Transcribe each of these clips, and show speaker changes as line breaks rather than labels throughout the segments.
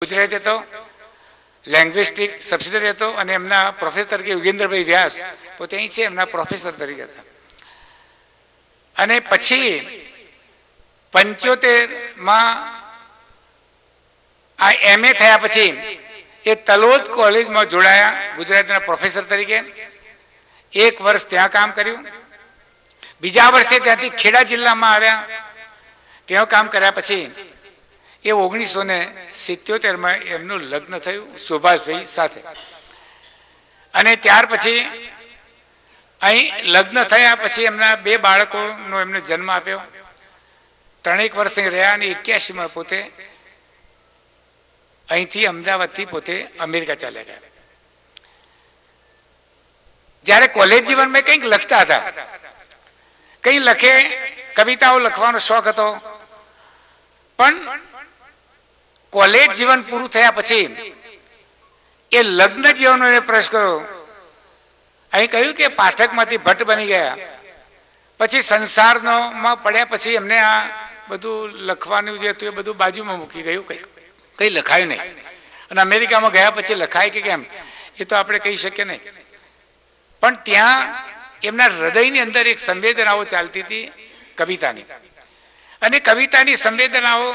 ગુજરાતી હતો, લેંગ્વિસ્ટિક સબસિડરી હતો અને એમના પ્રોફેસર તરીકે યોગેન્દ્રભાઈ વ્યાસ પોતે અહીં છે, એમના પ્રોફેસર તરીકે હતા. અને પછી 75માં આ MA થયા પછી એ તલોદ કોલેજમાં જોડાયા ગુજરાતીના પ્રોફેસર તરીકે. 1 વર્ષ ત્યાં કામ કર્યું. બીજા વર્ષે ત્યાંથી ખેડા જિલ્લામાં આવ્યા. ત્યાં કામ કર્યા પછી એ 1977માં એમનું લગ્ન થયું સુભાષભાઈ સાથે. અને ત્યાર પછી અહીં લગ્ન થયા પછી એમના 2 બાળકોનો એમને જન્મ આપ્યો. 3 વર્ષ અહીં રહ્યા અને 81માં પોતે અહીંથી અમદાવાદથી પોતે અમેરિકા ચાલ્યા ગયા. જ્યારે કોલેજ જીવનમાં કંઈક લખતા હતા, કંઈ લખે, કવિતાઓ લખવાનો શોખ હતો. પણ કોલેજ જીવન પૂરું થયા પછી એ લગ્ન જીવનનો એને પ્રવેશ કર્યો. અહીં કહ્યું કે પાઠકમાંથી ભટ્ટ બની ગયા. પછી સંસારનો માં પડ્યા પછી એમને આ બધું લખવાનું જે હતું એ બધું બાજુમાં મૂકી ગયું. કંઈ લખાયું નહીં. અને અમેરિકામાં ગયા પછી લખાય કે કેમ એ તો આપણે કહી શકીએ નહીં. પણ ત્યાં એમના હૃદયની અંદર એક સંવેદનાઓ ચાલતી હતી કવિતાની. અને કવિતાની સંવેદનાઓ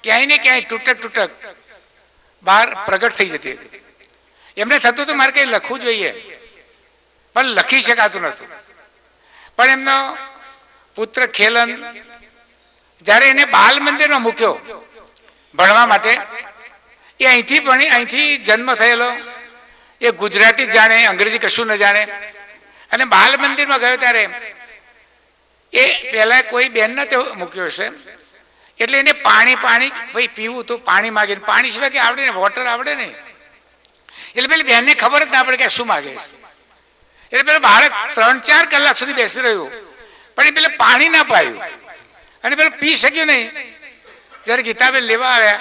ક્યાંય ને ક્યાંય તૂટક તૂટક બહાર પ્રગટ થઈ જતી હતી. એમને થતું હતું મારે કંઈ લખવું જોઈએ, પણ લખી શકાતું નહોતું. પણ એમનો પુત્ર ખેલન જ્યારે એને બાલ મંદિરમાં મૂક્યો ભણવા માટે, એ અહીંથી ભણી, અહીંથી જન્મ થયેલો, એ ગુજરાતી જાણે, અંગ્રેજી કશું ન જાણે. અને બાલ મંદિરમાં ગયો ત્યારે એ પહેલા કોઈ બેનને તે મૂક્યો છે, એટલે એને પાણી ભાઈ પીવું તો પાણી માગે. પાણી સિવાય કે આવડે ને, વોટર આવડે ને. એટલે પેલી બેનને ખબર જ ના પડે કે શું માગે છે. એટલે પેલા બાળક 3-4 કલાક સુધી બેસી રહ્યું, પણ એ પેલા પાણી ના પાયું અને પેલું પી શક્યું નહીં. જ્યારે ગીતાબેન લેવા આવ્યા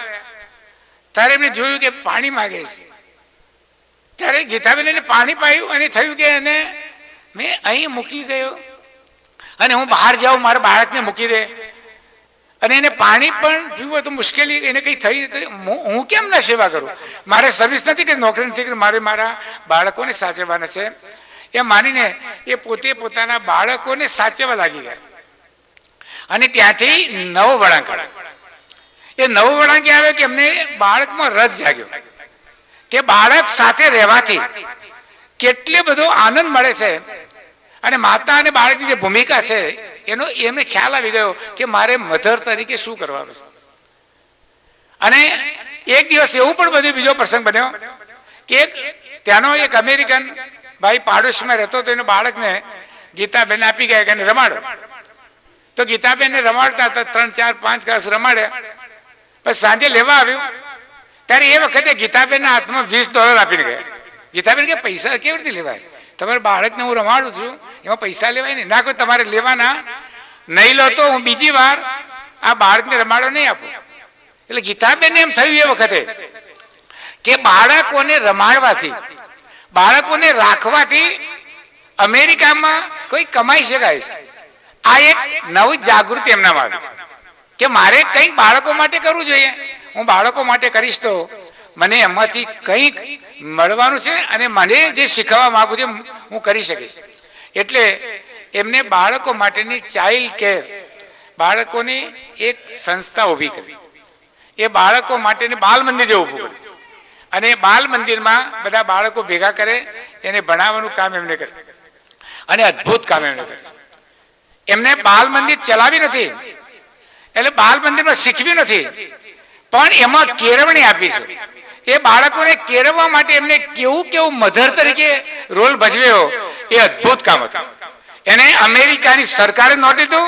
ત્યારે એમને જોયું કે પાણી માગે છે. ત્યારે ગીતાબેન એને પાણી પાયું અને થયું કે એને મેં અહીં મૂકી ગયો અને હું બહાર જાઉં, મારા બાળકને મૂકી દે. અને એને પાણી પણ પીવું તો મુશ્કેલી, એને કંઈ થઈ, હું કેમ ના સેવા કરું? મારે સર્વિસ નથી કે નોકરી નથી કે મારે મારા બાળકોને સાચવવાના છે. એ માનીને એ પોતે પોતાના બાળકોને સાચવવા લાગી ગયા. અને ત્યાંથી નવો વળાંક આવ્યો. એ નવો વળાંક આવ્યો કે એમને બાળકમાં રસ જાગ્યો કે બાળક સાથે રહેવાથી કેટલો બધો આનંદ મળે છે. અને માતા અને બાળકની જે ભૂમિકા છે એનો એમને ખ્યાલ આવી ગયો કે મારે મધર તરીકે શું કરવાનું છે. અને એક દિવસ એવું પણ બધું બીજો પ્રસંગ બન્યો કે ત્યાંનો એક અમેરિકન ભાઈ પાડોશમાં રહેતો હતો, એના બાળકને ગીતાબેન આપી ગયા કે એને રમાડો. તો ગીતાબેનને રમાડતા હતા, 3-4-5 કલાક રમાડ્યા. પછી સાંજે લેવા આવ્યું ત્યારે એ વખતે ગીતાબેનના હાથમાં $20 આપીને ગયા. ગીતાબેન કે પૈસા કેવી રીતે લેવાય? તમારા બાળકને હું રમાડું છું, એમાં પૈસા લેવાય નહીં. ના, કોઈ તમારે લેવાના નહીં લો તો હું બીજી વાર આ બાળકને રમાડો નહીં આપું. એટલે ગીતાબેનને એમ થયું એ વખતે કે બાળકોને રમાડવાથી, બાળકોને રાખવાથી અમેરિકામાં કોઈ કમાઈ શકાય છે. આ એક નવી જાગૃતિ એમનામાં આવી કે મારે કંઈક બાળકો માટે કરવું જોઈએ. હું બાળકો માટે કરીશ તો મને એમાંથી કંઈક મળવાનું છે અને મને જે શીખવવા માંગુ છું હું કરી શકીશ. એટલે એમને બાળકો માટેની ચાઇલ્ડ કેર, બાળકોની એક સંસ્થા ઊભી કરી. એ બાળકો માટેની બાલ મંદિર જેવું ઊભું કર્યું. અને બાલ મંદિરમાં બધા બાળકો ભેગા કરે, એને ભણાવવાનું કામ એમને કરે. અને અદ્ભુત કામ એમને કરે. એમને બાલ મંદિર ચલાવી નથી, એટલે બાલ મંદિરમાં શીખવ્યું નથી, પણ એમાં કેળવણી આપી છે. એ બાળકોને કેળવવા માટે એમને કેવું મધર તરીકે રોલ ભજવ્યો, એ અદ્ભુત કામ હતું. એને અમેરિકાની સરકારે નોટ લીધું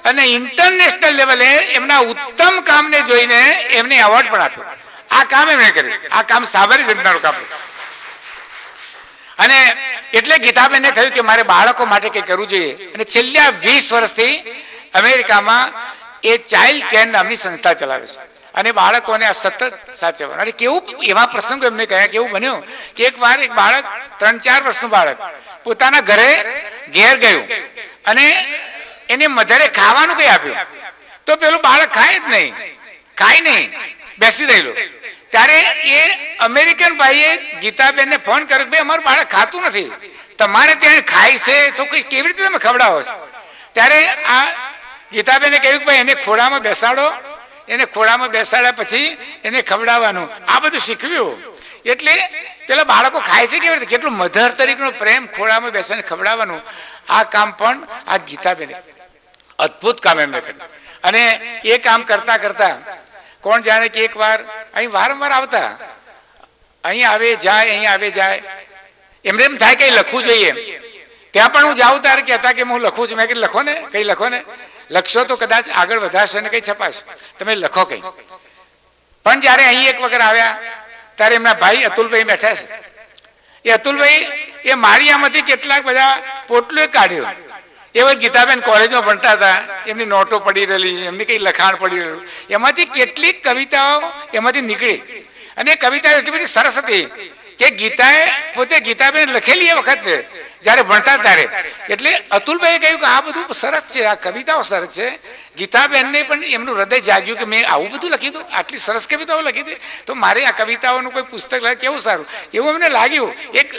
અને ઇન્ટરનેશનલ લેવલે એમના ઉત્તમ કામને જોઈને એમને એવોર્ડ પણ આપ્યો. આ કામ એમણે કર્યું. આ કામ સાબરી જનતાનું કામ. અને એટલે ગીતાબેનને થયું કે મારે બાળકો માટે કંઈ કરવું જોઈએ. અને છેલ્લા 20 વર્ષથી અમેરિકામાં એ ચાઇલ્ડ કેર નામની સંસ્થા ચલાવે છે. અને બાળકોને આ સતત સાચવવાનું. અને કેવું એવા પ્રસંગો એમને કહ્યા, કેવું બન્યું કે એક વાર એક બાળક 3-4 વર્ષનું બાળક પોતાના ઘેર ગયું અને એને મધરે ખાવાનું કઈ આપ્યું તો પેલું બાળક ખાય જ નહીં, બેસી રહેલું. ત્યારે એ અમેરિકન ભાઈએ ગીતાબેનને ફોન કર્યો કે અમારું બાળક ખાતું નથી, તમારે ત્યાં ખાય છે તો કેવી રીતે તમે ખવડાવો છો? ત્યારે આ ગીતાબેને કહ્યું કે ભાઈ એને ખોળામાં બેસાડો, એને ખોળામાં બેસાડ્યા પછી એને ખવડાવવાનું, આ બધું શીખવ્યું. એટલે પેલા બાળકો ખાય છે કેવી રીતે, કેટલું મધર તરીકેનો પ્રેમ, ખોળામાં બેસાડીને ખવડાવવાનું, આ કામ પણ આ ગીતાબેને અદ્ભુત કામ એમને કર્યું. અને એ કામ કરતા કરતા કોણ જાણે કે એક વાર અહીં વારંવાર આવતા, અહીં આવે જાય, અહીં આવે જાય, એમને એમ થાય કંઈ લખવું જોઈએ. ત્યાં પણ હું જાઉં ત્યારે કહેતા કે હું લખું છું. મેં કીધું લખો ને, કંઈ લખો ને, લખશો તો કદાચ આગળ વધારશે ને કંઈ છપાશે, તમે લખો કંઈ. પણ જ્યારે અહીં એક વખત આવ્યા ત્યારે એમના ભાઈ અતુલભાઈ બેઠા છે. એ અતુલભાઈ એ માળિયામાંથી કેટલાક બધા પોટલું કાઢ્યું. એ વખત ગીતાબેન કોલેજમાં ભણતા હતા, એમની નોટો પડી રહેલી, એમની કંઈ લખાણ પડી રહેલું, એમાંથી કેટલીક કવિતાઓ એમાંથી નીકળી. અને એ કવિતાઓ એટલી બધી સરસ હતી કે ગીતાએ પોતે ગીતાબેન લખેલી એ વખતે જ્યારે ભણતા ત્યારે. એટલે અતુલભાઈએ કહ્યું કે આ બધું સરસ છે, આ કવિતાઓ સરસ છે. ગીતાબેનને પણ એમનું હૃદય જાગ્યું કે મેં આવું બધું લખ્યું હતું, આટલી સરસ કવિતાઓ લખી હતી, તો મારે આ કવિતાઓનું કોઈ પુસ્તક લખે કેવું સારું, એવું અમને લાગ્યું.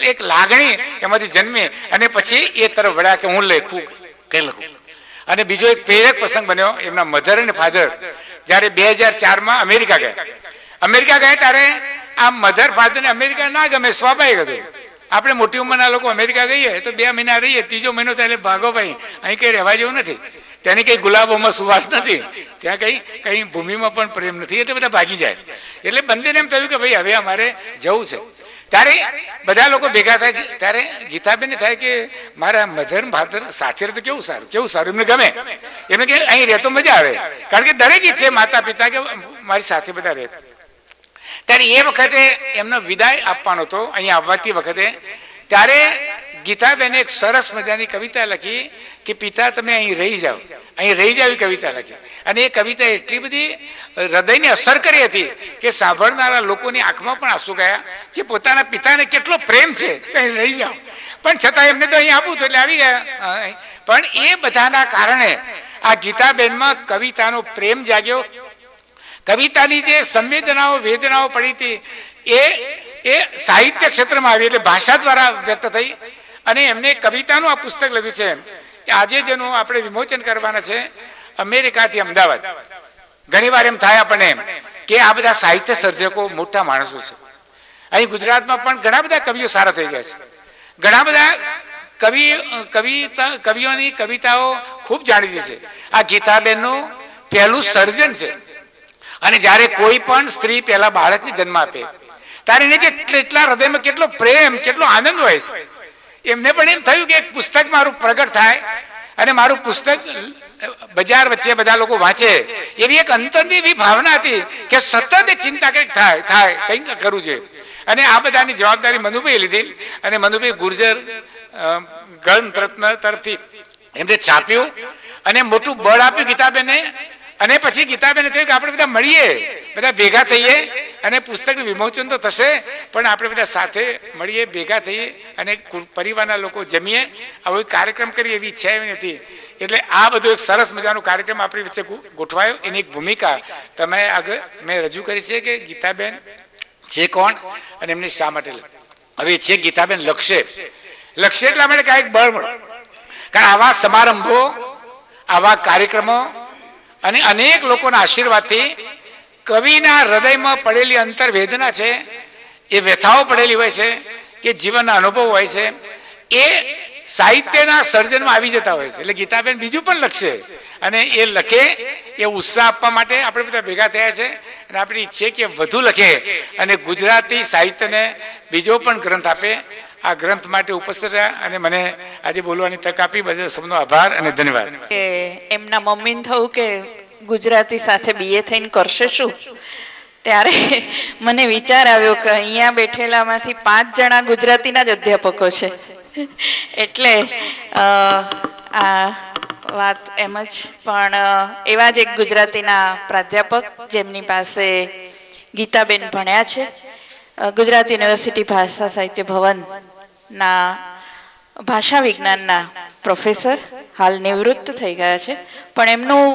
એક લાગણી એમાંથી જન્મી અને પછી એ તરફ વળ્યા કે હું લખું, કંઈ લખું. અને બીજો એક પ્રેરક પ્રસંગ બન્યો. એમના મધર અને ફાધર જ્યારે 2004માં અમેરિકા ગયા ત્યારે આ મધર ફાધરને અમેરિકા ના ગમે, સ્વાભાવિક હતું. આપણે મોટી ઉંમરના લોકો અમેરિકા ગઈએ તો 2 મહિના રહીએ, ત્રીજો મહિનો ત્યારે ભાગો ભાઈ, અહીં કંઈ રહેવા જેવું નથી, ત્યાંની કંઈ ગુલાબોમાં સુવાસ નથી, ત્યાં કંઈ ભૂમિમાં પણ પ્રેમ નથી, એટલે બધા ભાગી જાય. એટલે બંનેને એમ થયું કે ભાઈ હવે અમારે જવું છે. ત્યારે બધા લોકો ભેગા થાય ત્યારે ગીતાબેનને થાય કે મારા મધર ફાધર સાથે રહે તો કેવું સારું, એમને ગમે, એમને કે અહીં રહેતો મજા આવે. કારણ કે દરેક ઈચ્છે માતા પિતા કે મારી સાથે બધા રહે. ત્યારે એ વખતે એમનો વિદાય આપવાનો હતો અહીં આવવાતી વખતે. ત્યારે ગીતાબેને એક સરસ મજાની કવિતા લખી કે પિતા તમે અહીં રહી જાઓ એવી કવિતા લખી. અને એ કવિતા એટલી બધી હૃદયને અસર કરી હતી કે સાંભળનારા લોકોની આંખમાં પણ આંસુ ગયા કે પોતાના પિતાને કેટલો પ્રેમ છે, અહીં રહી જાઓ. પણ છતાં એમને તો અહીં આપવું તો એટલે આવી ગયા. પણ એ બધાના કારણે આ ગીતાબેનમાં કવિતાનો પ્રેમ જાગ્યો. કવિતાની જે સંવેદનાઓ વેદનાઓ પડી હતી એ સાહિત્ય ક્ષેત્રમાં આવી, એટલે ભાષા દ્વારા વ્યક્ત થઈ. અને એમને કવિતાનું આ પુસ્તક લખ્યું છે. આજે જેનું આપણે વિમોચન કરવાના છે અમેરિકાથી અમદાવાદ. ઘણીવાર એમ થાય આપણને કે આ બધા સાહિત્ય સર્જકો મોટા માણસો છે. અહીં ગુજરાતમાં પણ ઘણા બધા કવિઓ સારા થઈ ગયા છે. ઘણા બધા કવિઓની કવિતાઓ ખૂબ જાણીતી છે. આ ગીતાબેનનું પહેલું સર્જન છે. અને જ્યારે કોઈ પણ સ્ત્રી પહેલા બાળકને જન્મ આપે ત્યારે એને એટલા હૃદયમાં કેટલો પ્રેમ, કેટલો આનંદ હોય છે. એમને પણ એમ થયું કે એક પુસ્તક મારું પ્રગટ થાય અને મારું પુસ્તક બજાર વચ્ચે બધા લોકો વાંચે, એવી એક અંતરની એવી ભાવના હતી કે સતત ચિંતા કંઈક થાય કંઈક કરવું જોઈએ. અને આ બધાની જવાબદારી મનુભાઈએ લીધી. અને મનુભાઈ ગુર્જર ગ્રંથ રત્ન તરફથી એમને છાપ્યું અને મોટું બળ આપ્યું ગીતાબેને. અને પછી ગીતાબેને થયું કે આપણે બધા મળીએ, બધા ભેગા થઈએ અને પુસ્તકનું વિમોચન તો થશે, પણ આપણે બધા સાથે મળીએ, ભેગા થઈએ અને પરિવારના લોકો જમીએ, આવો કાર્યક્રમ કરીએ એવી ઈચ્છા એવી નથી. એટલે આ બધો એક સરસ મજાનો કાર્યક્રમ આપણી વચ્ચે ગોઠવાયો. એની એક ભૂમિકા તમે આગળ મેં રજૂ કરી છે કે ગીતાબેન છે કોણ અને એમને શા માટે. હવે છે ગીતાબેન લક્ષ્ય એટલા માટે કાંઈક બળ મળે. કારણ આવા સમારંભો, આવા કાર્યક્રમો અને અનેક લોકોના આશીર્વાદથી કવિના હૃદયમાં પડેલી અંતરવેદના છે, એ વ્યથાઓ પડેલી હોય છે કે જીવનના અનુભવ હોય છે, એ સાહિત્યના સર્જનમાં આવી જતા હોય છે. એટલે ગીતાબેન બીજું પણ લખશે અને એ લખે એ ઉત્સાહ આપવા માટે આપણે બધા ભેગા થયા છે. અને આપણે ઈચ્છીએ કે વધુ લખે અને ગુજરાતી સાહિત્યને બીજો પણ ગ્રંથ આપે. આ ગ્રંથ માટે ઉપસ્થિત રહ્યા અને મને આજે બોલવાની તક આપી, બદલ સૌનો આભાર અને ધન્યવાદ.
એમના મમ્મીને થયું કે ગુજરાતી સાથે BA થઈને કરશે શું, ત્યારે મને વિચાર આવ્યો કે અહીંયા બેઠેલામાંથી 5 જણા ગુજરાતીના જ અધ્યાપકો છે. એટલે આ વાત એમ જ. પણ એવા જ એક ગુજરાતીના પ્રાધ્યાપક જેમની પાસે ગીતાબેન ભણ્યા છે, ગુજરાત યુનિવર્સિટી ભાષા સાહિત્ય ભવનના ભાષા વિજ્ઞાનના પ્રોફેસર, હાલ નિવૃત્ત થઈ ગયા છે, પણ એમનું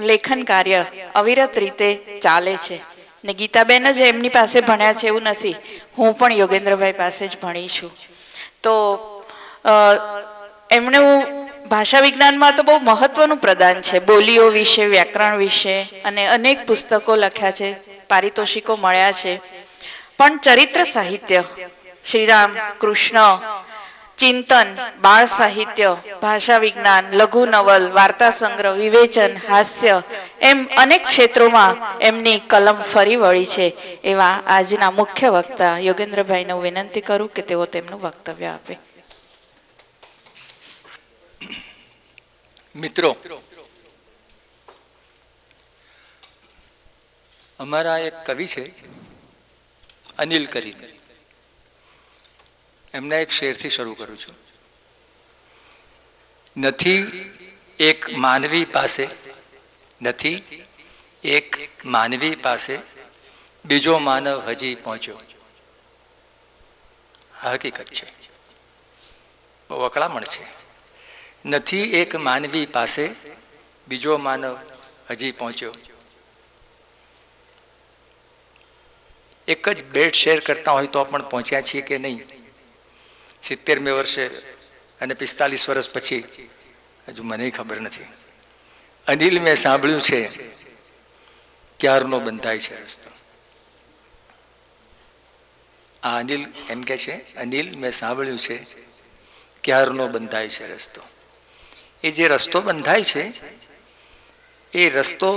લેખન કાર્ય અવિરત રીતે ચાલે છે. ને ગીતાબેન જ એમની પાસે ભણ્યા છે એવું નથી, હું પણ યોગેન્દ્રભાઈ પાસે જ ભણી છું. તો એમણે ભાષા વિજ્ઞાનમાં તો બહુ મહત્વનું પ્રદાન છે, બોલીઓ વિશે, વ્યાકરણ વિશે, અને અનેક પુસ્તકો લખ્યા છે, પારિતોષિકો મળ્યા છે. પણ ચરિત્ર સાહિત્ય, શ્રીરામ કૃષ્ણ, ચિંતન, બાળ સાહિત્ય, ભાષા વિજ્ઞાન, લઘુ નવલ, વાર્તા સંગ્રહ, વિવેચન, હાસ્ય, એમ અનેક ક્ષેત્રોમાં એમની કલમ ફરી વળી છે. એવા આજના મુખ્ય વક્તા યોગેન્દ્રભાઈને હું વિનંતી કરું કે તેઓ તેમનું વક્તવ્ય આપે.
મિત્રો, અમારા એક કવિ છે અનિલ કરીને, એમના એક શેરથી શરૂ કરું છું. નથી એક માનવી પાસે, નથી એક માનવી પાસે બીજો માનવ હજી પહોંચ્યો. હકીકત છે, બહુ અકળામણ છે. નથી એક માનવી પાસે બીજો માનવ હજી પહોંચ્યો. એક જ બેડ શેર કરતા હોય તો પણ પહોંચ્યા છીએ કે નહીં? 70મે વર્ષે અને 45 વર્ષ પછી હજુ મને ખબર નથી. અનિલ, મેં સાંભળ્યું છે ક્યારનો બંધાય છે રસ્તો. આ અનિલ એમ કે છે, અનિલ, મેં સાંભળ્યું છે ક્યારનો બંધાય છે રસ્તો. એ જે રસ્તો બંધાય છે એ રસ્તો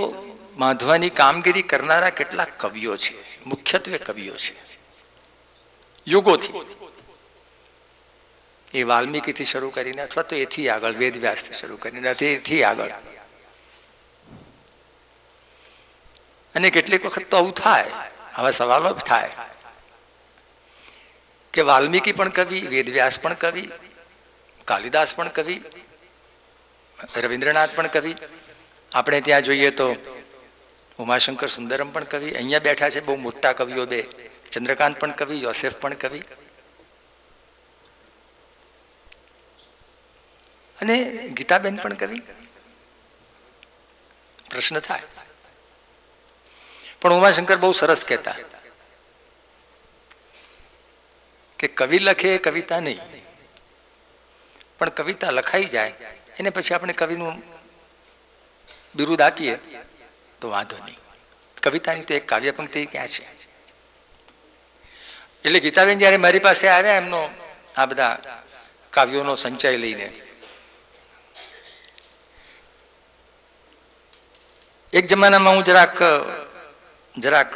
બાંધવાની કામગીરી કરનારા કેટલાક કવિઓ છે, મુખ્યત્વે કવિઓ છે, યુગોથી. એ વાલ્મીકીથી શરૂ કરીને, અથવા તો એથી આગળ વેદવ્યાસથી શરૂ કરીને, એથી આગળ. અને કેટલીક વખત તો આવું થાય, આવા સવાલો થાય કે વાલ્મીકી પણ કવિ, વેદવ્યાસ પણ કવિ, કાલિદાસ પણ કવિ, રવિન્દ્રનાથ પણ કવિ. આપણે ત્યાં જોઈએ તો ઉમાશંકર સુંદરમ પણ કવિ. અહીંયા બેઠા છે બહુ મોટા કવિઓ બે, ચંદ્રકાંત પણ કવિ, યોસેફ પણ કવિ. અને ગીતાબેન પણ કવિ. પ્રશ્ન થાય. પણ ઉમાશંકર બહુ સરસ કહેતા કે કવિ લખે એ કવિતા નહીં, પણ કવિતા લખાઈ જાય એને પછી આપણે કવિનું બિરુદ આપીએ તો વાંધો નહીં. કવિતાની તો એક કાવ્ય પંક્તિ ક્યાં છે? એટલે ગીતાબેન જયારે મારી પાસે આવ્યા એમનો આ બધા કાવ્યોનો સંચય લઈને, એક જમાનામાં હું જરાક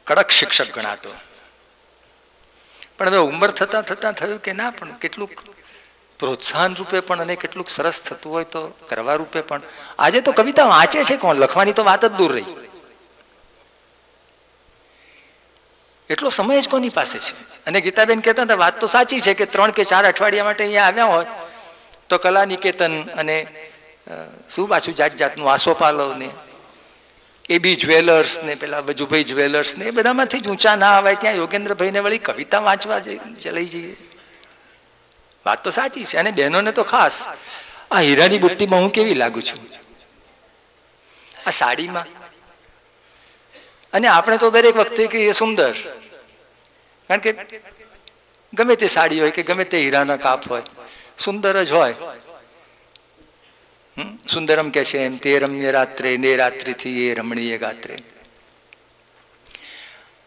કડક શિક્ષક ગણાતો, પણ હવે ઉંમર થતા થતા થયું કે ના, પણ કેટલુંક પ્રોત્સાહન રૂપે પણ અને કેટલુંક સરસ થતું હોય તો કરવા રૂપે પણ. આજે તો કવિતા વાંચે છે કોણ? લખવાની તો વાત જ દૂર રહી. એટલો સમય જ કોની પાસે છે? અને ગીતાબેન કહેતા હતા વાત તો સાચી છે કે 3 કે 4 અઠવાડિયા માટે અહીંયા આવ્યા હોય તો કલા નિકેતન અને શું પાછું જાત જાતનું આસોપાલવ ને એ બી જ્વેલર્સ ને પેલા વજુભાઈ જ્વેલર્સ ને એ બધામાંથી જ ઊંચા ના આવાય ત્યાં યોગેન્દ્રભાઈને વળી કવિતા વાંચવા લઈ જઈએ. વાત તો સાચી છે. અને બહેનોને તો ખાસ આ હીરાની બુટ્ટીમાં હું કેવી લાગુ છું, આ સાડીમાં. અને આપણે તો દરેક વખતે કે એ સુંદર, કારણ કે ગમે તે સાડી હોય કે ગમે તે હીરાના કાપ હોય, સુંદર જ હોય. સુંદરમ કે છે એમ, તે રમ્ય રાત્રે ને રાત્રિથી એ રમણીય ગાત્રે.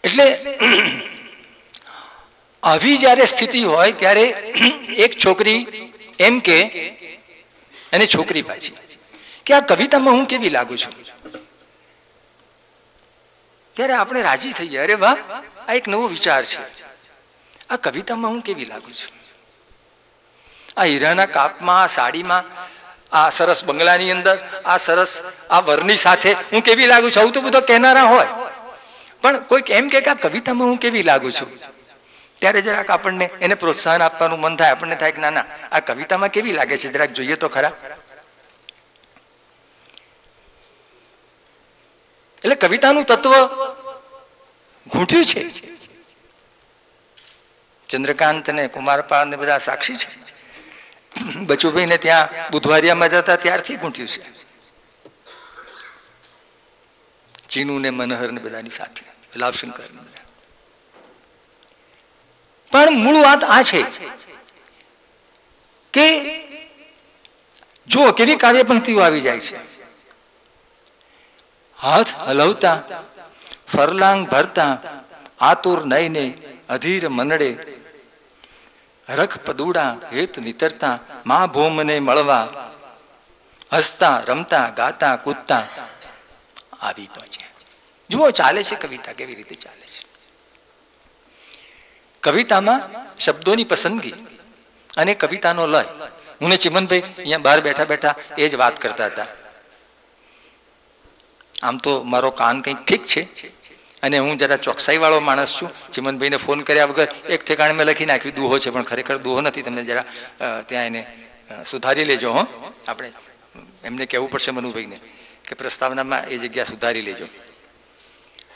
એટલે આવી જયારે સ્થિતિ હોય ત્યારે એક છોકરી એમ કે, અને છોકરી પાછી કે આ કવિતામાં હું કેવી લાગુ છું, ત્યારે આપણે રાજી થઈ જાય, અરે વાહ, આ એક નવો વિચાર છે. આ કવિતામાં હું કેવી લાગુ છું, આ હીરાના કાપમાં, આ સાડીમાં, આ સરસ બંગલાની અંદર, આ સરસ આ વરની સાથે હું કેવી લાગુ છું. આવું તો બધો કહેનારા હોય, પણ કોઈક એમ કે આ કવિતામાં હું કેવી લાગુ છું, ત્યારે જરાક આપણને એને પ્રોત્સાહન આપવાનું મન થાય. આપણને થાય કે ના ના, આ કવિતામાં કેવી લાગે છે, જરાક જોઈએ તો ખરા. એટલે કવિતાનું તત્વ ઘૂંટ્યું છે. ચંદ્રકાંત ને કુમારપાળ ને બધા સાક્ષી છે. બચુભાઈ ને ત્યાં બુધવારિયામાં જતા ત્યારથી ઘૂંટ્યું છે. ચીનુ ને મનહર ને બધાની સાથે, લાભશંકર ને બધા. પણ મૂળ વાત આ છે કે જો કેવી કાવ્ય પંક્તિઓ આવી જાય છે. હાથ હલવતા ફરલાંગ ભરતા આતુર નયને અધીર મનડે રખ પદુડા હેત નીતરતા મા ભૂમને મળવા હસતા રમતા ગાતા કૂદતા આવી પહોંચ્યા. જુઓ ચાલે છે કવિતા, કેવી રીતે ચાલે છે. કવિતામાં શબ્દોની પસંદગી અને કવિતાનો લય. હું ને ચિમનભાઈ અહીંયા બહાર બેઠા બેઠા એ જ વાત કરતા હતા. આમ તો મારો કાન કંઈક ઠીક છે અને હું જરા ચોકસાઈ વાળો માણસ છું. ચિમનભાઈને ફોન કર્યા વગર એક ઠેકાણે મેં લખી નાખ્યું દુહો છે, પણ ખરેખર દુહો નથી. તમને જરા ત્યાં એને સુધારી લેજો. હો, આપણે એમને કહેવું પડશે મનુભાઈને કે પ્રસ્તાવનામાં એ જગ્યા સુધારી લેજો.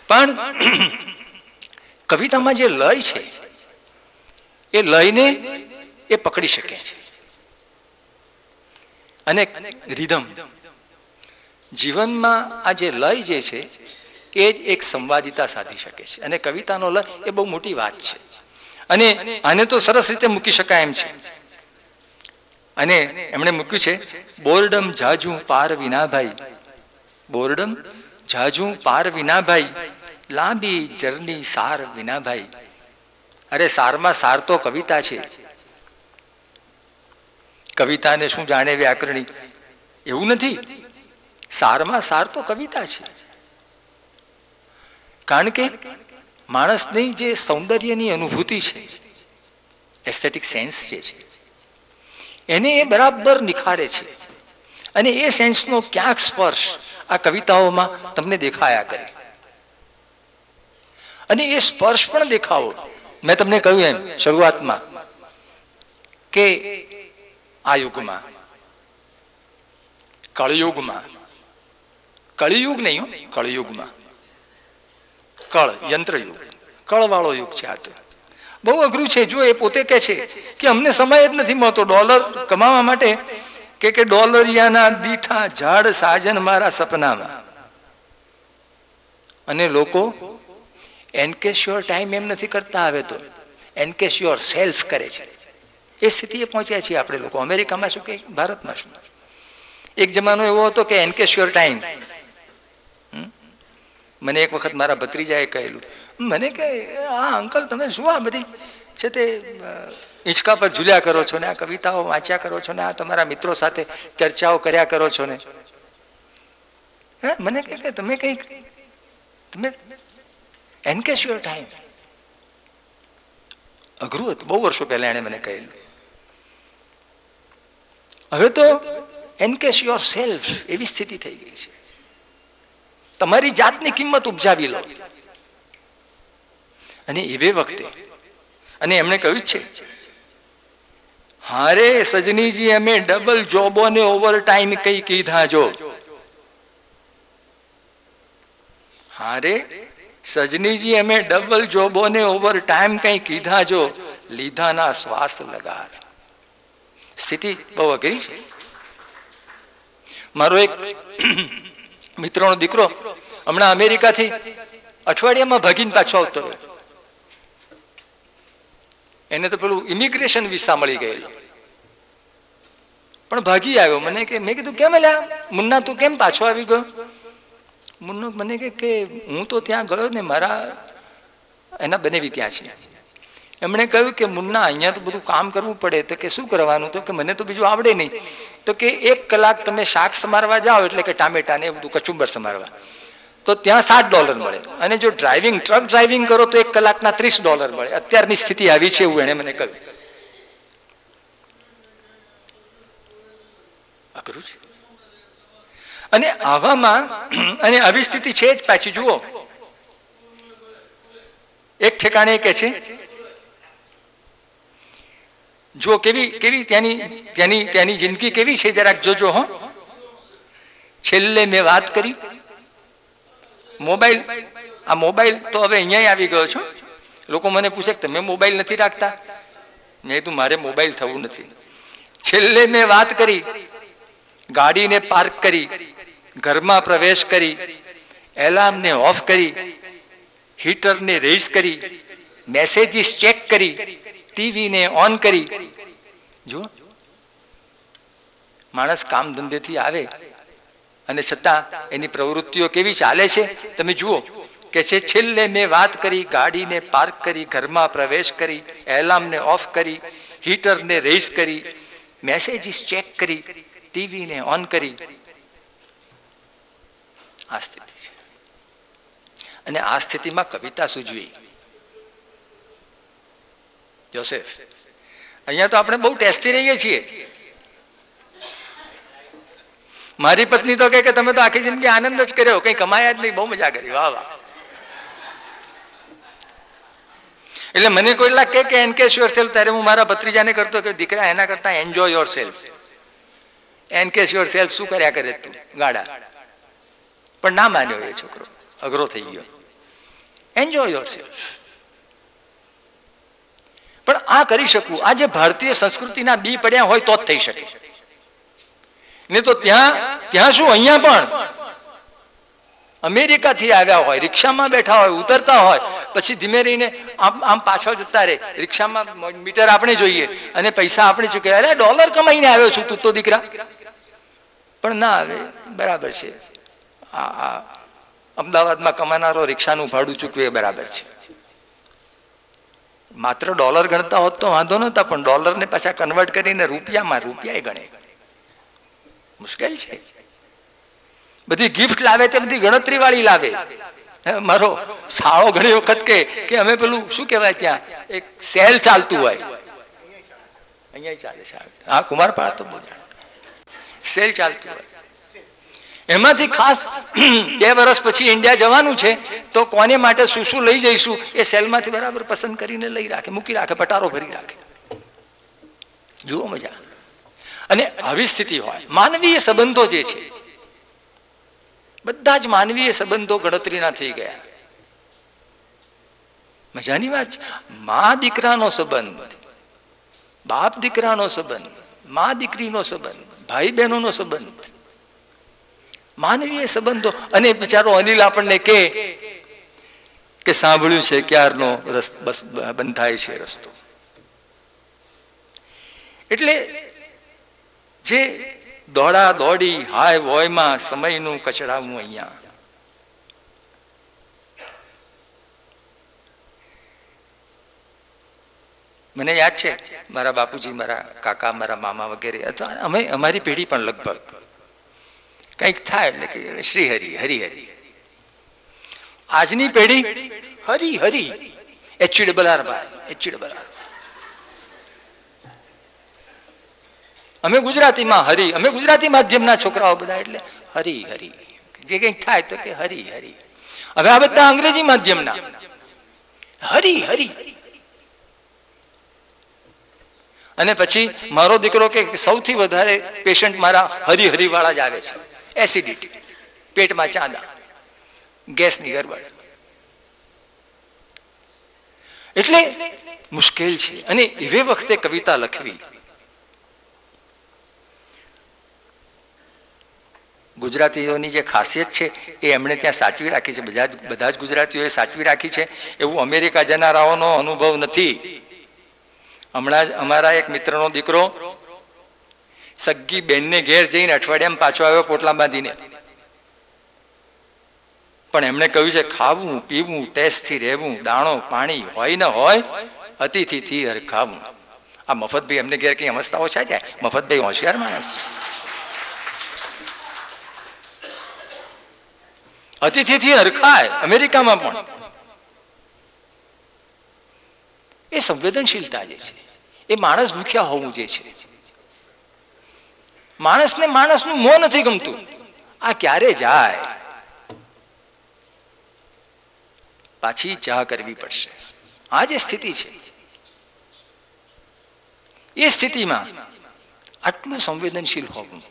પણ કવિતામાં જે લય છે એ લયને એ પકડી શકે છે. અને રિધમ જીવનમાં આ જે લય જે છે એ જ એક સંવાદિતા સાધી શકે છે. અને કવિતાનો લય એ બહુ મોટી વાત છે અને આને તો સરસ રીતે મૂકી શકાય એમ છે. અને એમણે મૂક્યું છે બોરડમ જાજુ પાર વિના ભાઈ, બોરડમ જાજુ પાર વિના ભાઈ, લાંબી જર્ની સાર વિના ભાઈ. અરે સારમાં સાર તો કવિતા છે. કવિતાને શું જાણે વ્યાકરણી, એવું નથી. સારમાં સાર તો કવિતા છે. કારણ કે માણસની જે સૌંદર્યની અનુભૂતિ છે, એસ્થેટિક સેન્સ જે છે એને એ બરાબર નિખારે છે. અને એ સેન્સનો ક્યાંક સ્પર્શ આ કવિતાઓમાં તમને દેખાયા કરે. અને એ સ્પર્શ પણ દેખાવો, મેં તમને કહ્યું એમ શરૂઆતમાં કે આ યુગમાં, કળયુગમાં, કળિયુગ નહીં, કળયુગમાં, કળ યંત્રયુગ, કળવાળો યુગ છે. આ તો બહુ અઘરું છે. જો એ પોતે કહે છે કે અમને સમય જ નથી મળતો ડોલર કમાવા માટે, કે ડોલરિયાના દીઠા ઝાડ સાજન મારા સપનામાં. અને લોકો એન્કેશ્યોર ટાઈમ એમ નથી કરતા, હવે તો એન્કેશ્યોર સેલ્ફ કરે છે. એ સ્થિતિએ પહોંચ્યા છીએ આપણે લોકો. અમેરિકામાં શું કે ભારતમાં શું. એક જમાનો એવો હતો કે એન્કેશ્યોર ટાઈમ. મને એક વખત મારા ભત્રીજાએ કહેલું, મને કે આ અંકલ તમે શું આ બધી છે તે હિંચકા પર ઝૂલ્યા કરો છો ને, આ કવિતાઓ વાંચ્યા કરો છો ને, આ તમારા મિત્રો સાથે ચર્ચાઓ કર્યા કરો છો ને. હે, મને કે તમે કંઈક તમે એન્કેશ્યોર ટાઈમ. અઘરું હતું, બહુ વર્ષો પહેલા એણે મને કહેલું. હવે તો એન્કેશ્યોર સેલ્ફ એવી સ્થિતિ થઈ ગઈ છે. તમારી જાતની કિંમત ઉપજાવી લો. અને એવે વખતે, અને એમણે કહ્યું છે, હારે સજનીજી અમે ડબલ જોબો ને ઓવર ટાઈમ કઈ કીધા જો. હારે સજનીજી અમે ડબલ જોબો ને ઓવર ટાઈમ કઈ કીધા જો, લીધાના શ્વાસ લગાર. સ્થિતિ બહુ અઘરી છે. મારો એક મિત્રનો દીકરો હમણાં અમેરિકાથી અઠવાડિયામાં ભાગીને પાછો આવતો રહ્યો. એને તો પેલું ઇમિગ્રેશન વિસા મળી ગયેલો, પણ ભાગી આવ્યો. મને કે, મેં કીધું કેમ અલ્યા મુન્ના તું કેમ પાછો આવી ગયો? મુન્નો મને કે હું તો ત્યાં ગયો ને, મારા એના બનેવી ત્યાં છે. એમણે કહ્યું કે મુન્ના અહીંયા તો બધું કામ કરવું પડે. તો કે શું કરવાનું? તો કે મને તો બીજું આવડે નહીં. તો કે 1 કલાક તમે શાક સમારવા જાઓ, એટલે કે ટામેટા ને બધું કચુંબર સમારવા, તો ત્યાં $7 મળે. અને જો ડ્રાઇવિંગ ટ્રક ડ્રાઇવિંગ કરો તો 1 કલાકના $30 મળે. અત્યારની સ્થિતિ આવી છે એવું એને મને કહ્યું. અઘરું છે. અને આવામાં અને આવી સ્થિતિ છે જ પાછી. જુઓ, એક ઠેકાણે કે છે, જો કેવી કેવી ત્યાંની જિંદગી કેવી છે જરાક જોજો. હો, છેલ્લે મેં વાત કરી મોબાઈલ. આ મોબાઈલ તો હવે અહીંયા આવી ગયો છો. લોકો મને પૂછે કે તમે મોબાઈલ નથી રાખતા? મેં કીધું મારે મોબાઈલ થવું નથી. છેલ્લે મેં વાત કરી, ગાડીને પાર્ક કરી, ઘરમાં પ્રવેશ કરી, એલાર્મને ઓફ કરી, હીટરને રેઝ કરી, મેસેજીસ ચેક કરી, ટીવીને ઓન કરી. જો માણસ કામ ધંધેથી આવે અને છતાં એની પ્રવૃત્તિઓ કેવી ચાલે છે તમે જુઓ. કે છે છેલ્લે મેં વાત કરી, ગાડીને પાર્ક કરી, ઘરમાં પ્રવેશ કરી, એલાર્મને ઓફ કરી, હીટરને રેઝ કરી, મેસેજીસ ચેક કરી, ટીવીને ઓન કરી. આ સ્થિતિ છે. અને આ સ્થિતિમાં કવિતા સૂજવી. જોસેફ, અહીંયા તો આપણે બહુ ટેસ્ટી રહીએ છીએ. મારી પત્ની તો કે તમે તો આખી જિંદગી આનંદ જ કર્યો, કઈ કમાયા જ નહીં, બહુ મજા કરી. વાહ વાહ. એટલે મને કોઈ લાગે કે એનકેશ યોર સેલ્ફ, ત્યારે હું મારા ભત્રીજાને કરતો કે દીકરા એના કરતા enjoy your self. Encash your self શું કર્યા કરે તું ગાડા. પણ ના માન્યો એ છોકરો, અઘરો થઈ ગયો. Enjoy your self. પણ આ કરી શકવું, આ જે ભારતીય સંસ્કૃતિના બી પડ્યા હોય તો જ થઈ શકે. ને તો ત્યાં શું, અહીંયા પણ અમેરિકાથી આવ્યા હોય, રિક્ષામાં બેઠા હોય, ઉતરતા હોય, પછી ધીમે રહીને આમ પાછળ જતા રહે. રિક્ષામાં મીટર આપણે જોઈએ અને પૈસા આપણે ચૂકે. અરે ડોલર કમાઈને આવ્યો છું તું તો દીકરા. પણ ના આવે, બરાબર છે. આ અમદાવાદમાં કમાનારો રિક્ષાનું ભાડું ચૂકવે બરાબર છે. માત્ર ડોલર ગણતા હોત તો વાંધો નહોતા, પણ ડોલરને પાછા કન્વર્ટ કરીને રૂપિયા ગણે. મુશ્કેલ છે. બધી ગિફ્ટ લાવે તે બધી ગણતરી વાળી લાવે. મારો સાળો ઘણી વખત કે અમે પેલું શું કહેવાય, ત્યાં એક સેલ ચાલતું હોય, અહીંયા ચાલે છે. હા, કુમારપાડા તો બોલ, સેલ ચાલતું હોય. એમાંથી ખાસ 2 વર્ષ પછી ઇન્ડિયા જવાનું છે તો કોને માટે શું શું લઈ જઈશું એ સેલમાંથી બરાબર પસંદ કરીને લઈ રાખે, મૂકી રાખે, પટારો ભરી રાખે. જુઓ મજા. અને આવી સ્થિતિ હોય. માનવીય સંબંધો જે છે, બધા જ માનવીય સંબંધો ગણતરીના થઈ ગયા. મજાની વાત છે. મા દીકરાનો સંબંધ, બાપ દીકરાનો સંબંધ, મા દીકરીનો સંબંધ, ભાઈ બહેનોનો સંબંધ, માનવીય સંબંધો. અને બિચારો અનિલ આપણને કે સાંભળ્યું છે ક્યારનો બસ બંધાય છે રસ્તો. એટલે જે દોડા દોડી હાય વોયમાં સમયનું કચડાવું અહીંયા. મને યાદ છે મારા બાપુજી, મારા કાકા, મારા મામા વગેરે, અથવા અમારી પેઢી પણ લગભગ કંઈક થાય એટલે કે શ્રી હરિ હરિ હરિ. આજની પેઢી હરિ હરિ, HRR ભાઈ, HRR. અમે ગુજરાતીમાં હરિ, અમે ગુજરાતી માધ્યમના છોકરાઓ બધા, એટલે હરિ હરિ, જે કંઈક થાય તો કે હરિ હરિ. હવે આ બધા અંગ્રેજી માધ્યમના હરિ હરિ. અને પછી મારો દીકરો કે સૌથી વધારે પેશન્ટ મારા હરિ હરિ વાળા જ આવે છે. એસિડિટી, પેટમાં ચાંદા, ગેસની ગરબડ. એટલે મુશ્કેલ છે. અને એ વખતે કવિતા લખવી. ગુજરાતીઓની જે ખાસિયત છે એ એમણે ત્યાં સાચવી રાખી છે. બધા જ ગુજરાતીઓએ સાચવી રાખી છે. એવું અમેરિકા જનારાઓનો અનુભવ નથી. હમણાં જ અમારા એક મિત્રનો દીકરો સગ્ગી બેનને ઘેર જઈને અઠવાડિયામાં પાછો આવ્યો પોટલા બાંધીને. પણ એમણે કહ્યું છે ખાવું પીવું, ટેસ્ટથી રહેવું, દાણો પાણી હોય ને હોય, અતિથિથી હરખાવું. આ મફતભાઈ એમને ઘેર કઈ અમસ્તા ઓછા જાય. મફતભાઈ હોશિયાર માણસ. અતિથિથી હરખાય. અમેરિકામાં પણ એ સંવેદનશીલતા જે છે, એ માણસ ભૂખ્યા હોવું જે છે. માણસને માણસનું મોં નથી ગમતું. આ ક્યારે જાય? પાછી ચાહ કરવી પડશે. આ જે સ્થિતિ છે, એ સ્થિતિમાં આટલું સંવેદનશીલ હોવું.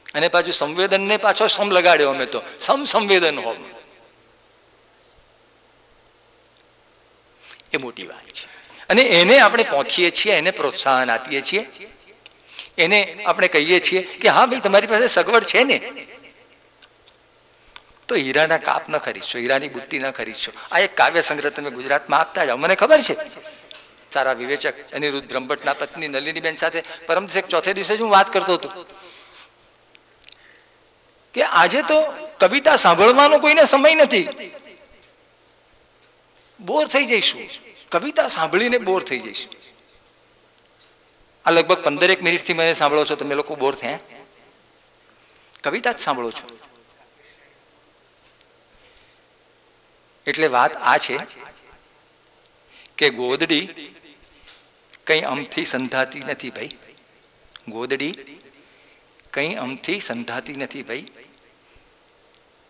અને પાછું સંવેદનને પાછો સમ લગાડ્યો અમે તો, સંવેદન હોવું, એ મોટી વાત છે. અને એને આપણે પોખીએ છીએ, એને પ્રોત્સાહન આપીએ છીએ, એને આપણે કહીએ છીએ કે હા ભાઈ તમારી પાસે સગવડ છે ને, તો હીરાના કાપ ન ખરીદશો, હીરાની બુટ્ટી ન ખરીદશો. આ એક કાવ્ય સંગ્રહ તમે ગુજરાતમાં આપતા જાઓ. મને ખબર છે સારા વિવેચક અનિરુદ્ધ બ્રહ્મભટ્ટના પત્ની નલિનીબેન સાથે પરમ દિવસે ચોથે દિવસે હું વાત કરતો હતો કે આજે તો કવિતા સાંભળવાનો કોઈને સમય નથી, બોર થઈ જઈશું, કવિતા સાંભળીને બોર થઈ જઈશું. આ લગભગ 15 મિનિટથી મને સાંભળો છો, તમે લોકો બોર થયા? કવિતા જ સાંભળો છો. એટલે વાત આ છે કે ગોદડી કઈ અમથી સંધાતી નથી ભાઈ, ગોદડી કઈ અમથી સંધાતી નથી ભાઈ.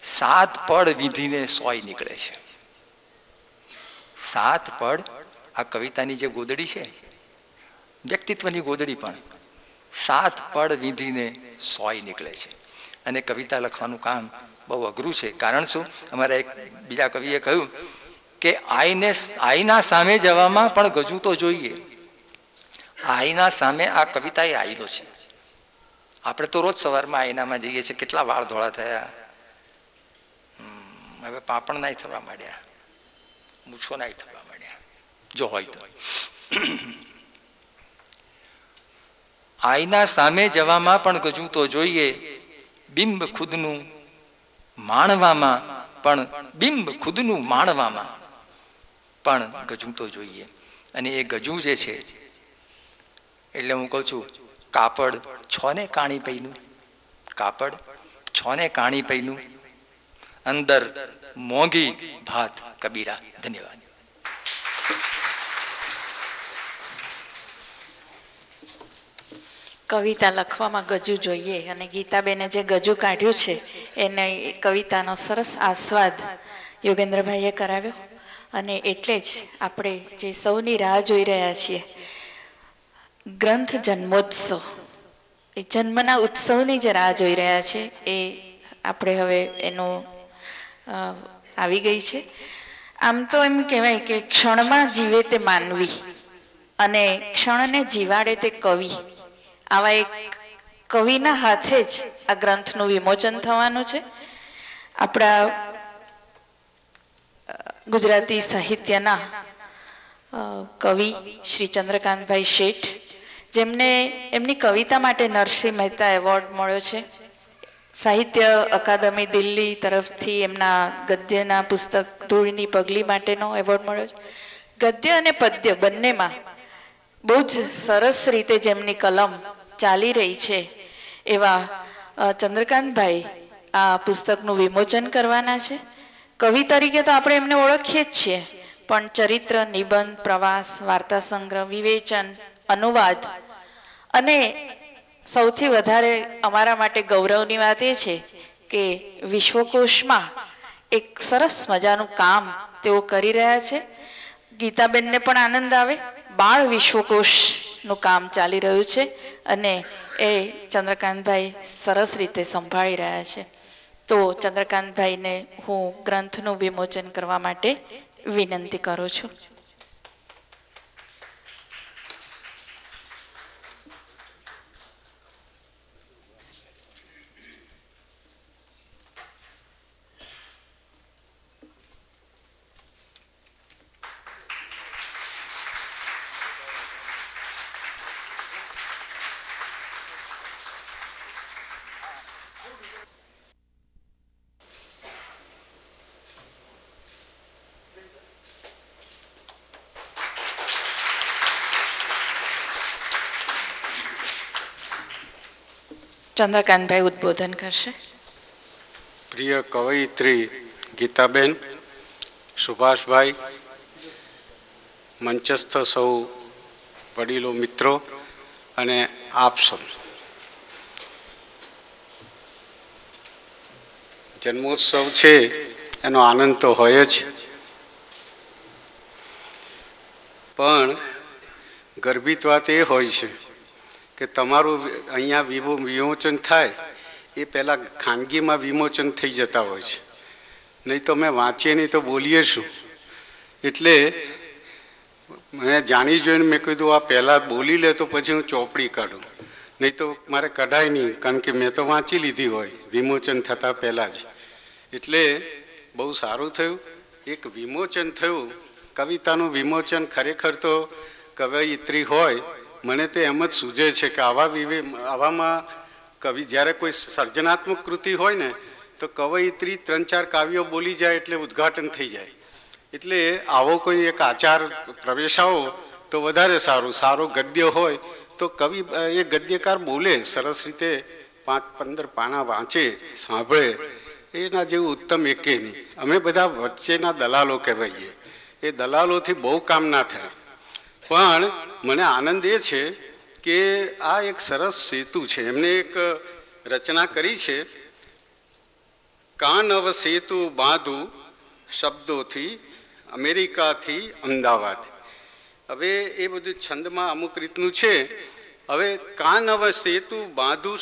7 પડ વિધીને સોય નીકળે છે. 7 પડ આ કવિતાની જે ગોદડી છે, વ્યક્તિત્વની ગોદડી, પણ 7 પડ વિધીને સોય નીકળે છે. અને કવિતા લખવાનું કામ બહુ અઘરું છે. કારણ શું? અમારા એક બીજા કવિએ કહ્યું કે આઈના સામે જવામાં પણ ગજું તો જોઈએ. આઈના સામે આ કવિતા એ આઈનો છે. આપણે તો રોજ સવારમાં આઈનામાં જઈએ છીએ, કેટલા વાળ ધોળા થયા, હવે પાપણ નાય થવા માંડ્યા, મૂછો નાય થવા માંડ્યા, જો હોય તો. આઈના સામે જવામાં પણ ગજું તો જોઈએ, બિંબ ખુદનું માણવામાં પણ, બિંબ ખુદનું માણવામાં પણ ગજું તો જોઈએ. અને એ ગજું જે છે, એટલે હું કહું છું, કાપડ છોને કાણી પૈનું, કાપડ છોને કાણી પૈનું, અંદર મોંઘી ભાત કબીરા. ધન્યવાદ.
કવિતા લખવામાં ગજુ જોઈએ, અને ગીતાબેને જે ગજુ કાઢ્યું છે એને કવિતાનો સરસ આસ્વાદ યોગેન્દ્રભાઈએ કરાવ્યો. અને એટલે જ આપણે જે સૌની રાહ જોઈ રહ્યા છીએ, ગ્રંથ જન્મોત્સવ, એ જન્મના ઉત્સવની જે રાહ જોઈ રહ્યા છે, એ આપણે હવે એનું આવી ગઈ છે. આમ તો એમ કહેવાય કે ક્ષણમાં જીવે તે માનવી અને ક્ષણને જીવાડે તે કવિ. આવા એક કવિના હાથે જ આ ગ્રંથનું વિમોચન થવાનું છે. આપણા ગુજરાતી સાહિત્યના કવિ શ્રી ચંદ્રકાંતભાઈ શેઠ, જેમને એમની કવિતા માટે નરસિંહ મહેતા એવોર્ડ મળ્યો છે. સાહિત્ય અકાદમી દિલ્હી તરફથી એમના ગદ્યના પુસ્તક ધૂળની પગલી માટેનો એવોર્ડ મળ્યો છે. ગદ્ય અને પદ્ય બંનેમાં બહુ જ સરસ રીતે જેમની કલમ ચાલી રહી છે, એવા ચંદ્રકાંતભાઈ આ પુસ્તકનું વિમોચન કરવાના છે. કવિ તરીકે તો આપણે એમને ઓળખીએ જ છીએ, પણ ચરિત્ર, નિબંધ, પ્રવાસ, વાર્તા સંગ્રહ, વિવેચન, અનુવાદ, અને સૌથી વધારે અમારા માટે ગૌરવની વાત એ છે કે વિશ્વકોશમાં એક સરસ મજાનું કામ તેઓ કરી રહ્યા છે. ગીતાબેનને પણ આનંદ આવે. બાળ વિશ્વકોશનું કામ ચાલી રહ્યું છે અને એ ચંદ્રકાંતભાઈ સરસ રીતે સંભાળી રહ્યા છે. તો ચંદ્રકાંતભાઈને હું ગ્રંથનું વિમોચન કરવા માટે વિનંતી કરું છું. ચંદ્રકાંતભાઈ ઉદ્બોધન કરશે.
પ્રિય કવયિત્રી ગીતાબેન, સુભાષભાઈ, મંચસ્થ સૌ વડીલો, મિત્રો અને આપ સૌ, જન્મોત્સવ છે એનો આનંદ તો હોય જ, પણ ગર્ભિત વાત એ હોય છે કે તમારું અહીંયા વિમોચન થાય એ પહેલાં ખાનગીમાં વિમોચન થઈ જતા હોય છે. નહીં તો મેં વાંચીએ નહીં તો બોલીએ શું. એટલે મેં જાણી જોઈને મેં કીધું આ પહેલાં બોલી લે તો પછી હું ચોપડી કાઢું, નહીં તો મારે કઢાય નહીં, કારણ કે મેં તો વાંચી લીધી હોય વિમોચન થતાં પહેલાં જ. એટલે બહુ સારું થયું, એક વિમોચન થયું. કવિતાનું વિમોચન ખરેખર તો કવયિત્રી હોય, મને તો એમ જ સૂઝે છે કે આવામાં કવિ જ્યારે કોઈ સર્જનાત્મક કૃતિ હોય ને તો કવયિત્રી 3-4 કાવ્યો બોલી જાય એટલે ઉદ્ઘાટન થઈ જાય. એટલે આવો કોઈ એક આચાર પ્રવેશાવો તો વધારે સારું. સારો ગદ્ય હોય તો કવિ એ ગદ્યકાર બોલે સરસ રીતે, 5-15 પાના વાંચે, સાંભળે, એના જેવું ઉત્તમ એકે નહીં. અમે બધા વચ્ચેના દલાલો કહેવાઈએ, એ દલાલોથી બહુ કામ ના થાય. પણ મને આનંદ એ છે કે આ એક સરસ સેતુ છે. એમને એક રચના કરી છે, કાનવ સેતુ બાંધું શબ્દોથી અમેરિકાથી અમદાવાદ. હવે એ બધું છંદમાં અમુક રીતનું છે. હવે કાનવ સેતુ બાંધું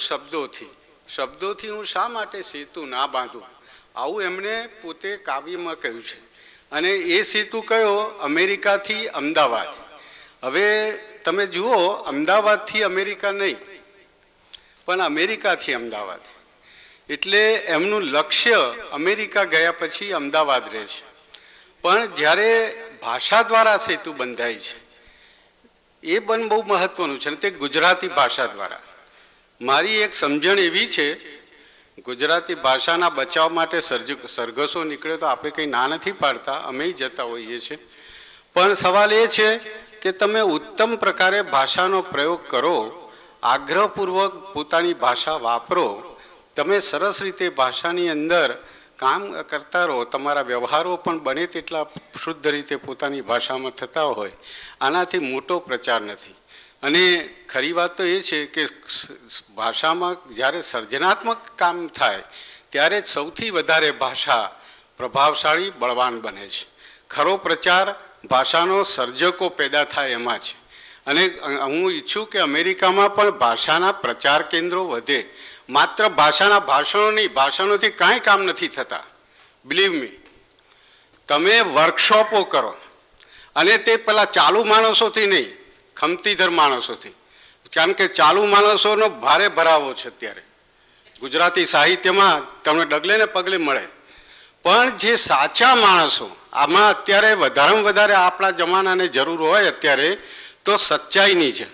શબ્દોથી હું શા માટે સેતુ ના બાંધું, આવું એમણે પોતે કાવ્યમાં કહ્યું છે. અને એ સેતુ કયો? અમેરિકાથી અમદાવાદ. હવે તમે જુઓ, અમદાવાદથી અમેરિકા નહીં, પણ અમેરિકાથી અમદાવાદ. એટલે એમનું લક્ષ્ય અમેરિકા ગયા પછી અમદાવાદ રહે છે. પણ જ્યારે ભાષા દ્વારા સેતુ બંધાય છે એ પણ બહુ મહત્વનું છે, ને તે ગુજરાતી ભાષા દ્વારા. મારી એક સમજણ એવી છે, ગુજરાતી ભાષાના બચાવ માટે સરઘસો નીકળે તો આપણે કંઈ ના નથી પાડતા, અમે જતા હોઈએ છીએ. પણ સવાલ એ છે કે તમે ઉત્તમ પ્રકારે ભાષાનો પ્રયોગ કરો, આગ્રહપૂર્વક પોતાની ભાષા વાપરો, તમે સરસ રીતે ભાષાની અંદર કામ કરતા રહો, તમારા વ્યવહારો પણ બને તેટલા શુદ્ધ રીતે પોતાની ભાષામાં થતા હોય, આનાથી મોટો પ્રચાર નથી. અને ખરી વાત તો એ છે કે ભાષામાં જ્યારે સર્જનાત્મક કામ થાય ત્યારે જ સૌથી વધારે ભાષા પ્રભાવશાળી, બળવાન બને છે. ખરો પ્રચાર ભાષાનો સર્જકો પેદા થાય એમાં છે. અને હું ઈચ્છું કે અમેરિકામાં પણ ભાષાના પ્રચાર કેન્દ્રો વધે. માત્ર ભાષાના ભાષણો નહીં, ભાષણોથી કાંઈ કામ નથી થતા. બિલીવ મી, તમે વર્કશોપો કરો, અને તે પેલા ચાલુ માણસોથી નહીં, ખમતીધર માણસોથી. કારણ કે ચાલુ માણસોનો ભારે ભરાવો છે અત્યારે ગુજરાતી સાહિત્યમાં, તમને ડગલે ને પગલે મળે. પણ જે સાચા માણસો, આમાં અત્યારે વધારેમાં વધારે આપણા જમાનાને જરૂર હોય અત્યારે તો સચ્ચાઈની છે.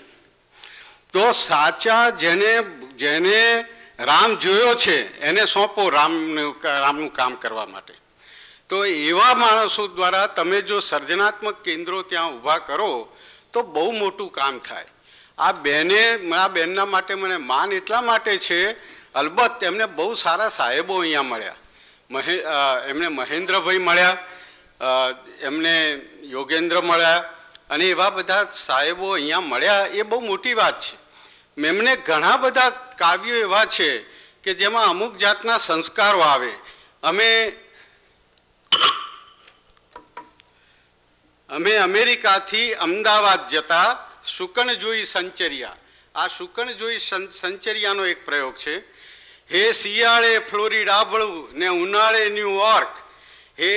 તો સાચા જેને રામ જોયો છે એને સોંપો રામનું કામ કરવા માટે. તો એવા માણસો દ્વારા તમે જો સર્જનાત્મક કેન્દ્રો ત્યાં ઊભા કરો તો બહુ મોટું કામ થાય. આ બેનના માટે મને માન એટલા માટે છે, અલબત્ત એમને બહુ સારા સાહેબો અહીંયા મળ્યા. એમને મહેન્દ્રભાઈ મળ્યા, એમને યોગેન્દ્ર મળ્યા, અને એવા બધા સાહેબો અહીંયા મળ્યા, એ બહુ મોટી વાત છે. એમને ઘણા બધા કાવ્યો એવા છે કે જેમાં અમુક જાતના સંસ્કારો આવે. અમે અમેરિકાથી અમદાવાદ જતા શુકન જોઈ સંચર્યા. આ શુકન જોઈ સંચર્યાનો એક પ્રયોગ છે. હે શિયાળે ફ્લોરિડા આબળું ને ઉનાળે ન્યુયોર્ક, હે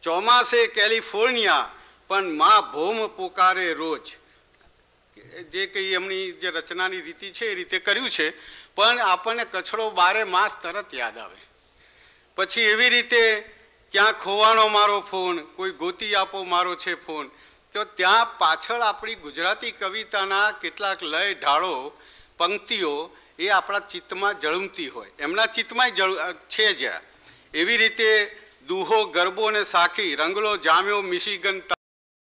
ચોમાસે કેલિફોર્નિયા પણ માં ભોમ પોકારે રોજ. જે કંઈ એમની જે રચનાની રીતિ છે એ રીતે કર્યું છે. પણ આપણને કચડો 12 માસ તરત યાદ આવે. પછી એવી રીતે ક્યાં ખોવાનો મારો ફોન, કોઈ ગોતી આપો મારો છે ફોન. તો ત્યાં પાછળ આપણી ગુજરાતી કવિતાના કેટલાક લય, ઢાળો, પંક્તિઓ એ આપણા ચિત્તમાં જળમતી હોય, એમના ચિત્તમાં છે. જ્યાં એવી રીતે દુહો ગરબો ને સાખી, રંગલો જામ્યો મિશિગન